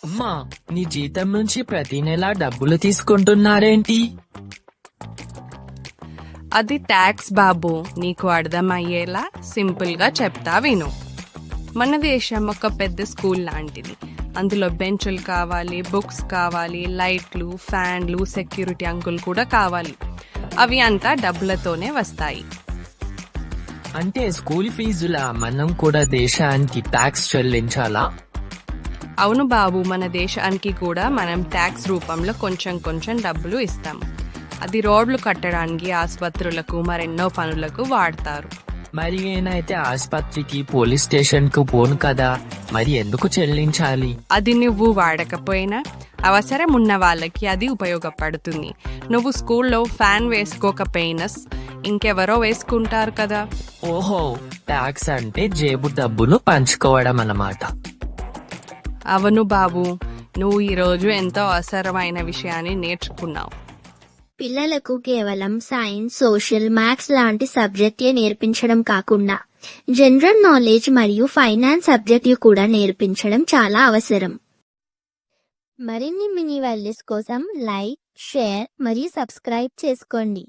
అమ్మా, నీ జీతం నుంచి ప్రతి నెల డబ్బులు తీసుకుంటున్నారేంటి? అది ట్యాక్స్ బాబు. నీకు అర్థమయ్యేలా సింపుల్ గా చెప్తా విను. మన దేశం ఒక పెద్ద స్కూల్ లాంటిది. అందులో బెంచులు కావాలి, బుక్స్ కావాలి, లైట్లు, ఫ్యాన్లు, సెక్యూరిటీ అంకుల్ కూడా కావాలి. అవి అంతా డబ్బులతోనే వస్తాయి. అంటే స్కూల్ ఫీజులా మనం కూడా దేశానికి ట్యాక్స్ చెల్లించాలా? అవును బాబు, మన దేశానికి కూడా మనం ట్యాక్స్ రూపంలో కొంచెం కొంచెం డబ్బులు ఇస్తాం. అది రోడ్లు కట్టడానికి, ఆసుపత్రులకు, మరెన్నో పనులకు వాడతారు. మరి నేనైతే ఆసుపత్రికి, పోలీస్ స్టేషన్ కు పోను కదా, మరి ఎందుకు చెల్లించాలి? అది నువ్వు వాడకపోయినా అవసరం ఉన్న వాళ్ళకి అది ఉపయోగపడుతుంది. నువ్వు స్కూల్లో ఫ్యాన్ వేసుకోకపోయినా ఇంకెవరో వేసుకుంటారు కదా. ఓహో, ట్యాక్స్ అంటే జేబు డబ్బులు పంచుకోవడం అన్నమాట. అవును బాబు, నువ్వు ఈరోజు ఎంతో అవసరమైన విషయాన్ని నేర్చుకున్నావు. పిల్లలకు కేవలం సైన్స్, సోషల్, మ్యాథ్స్ లాంటి సబ్జెక్టే నేర్పించడం కాకుండా జనరల్ నాలెడ్జ్ మరియు ఫైనాన్స్ సబ్జెక్టు కూడా నేర్పించడం చాలా అవసరం. మరిన్ని మినీ వాల్యూస్ కోసం లైక్, షేర్ మరియు సబ్స్క్రైబ్ చేసుకోండి.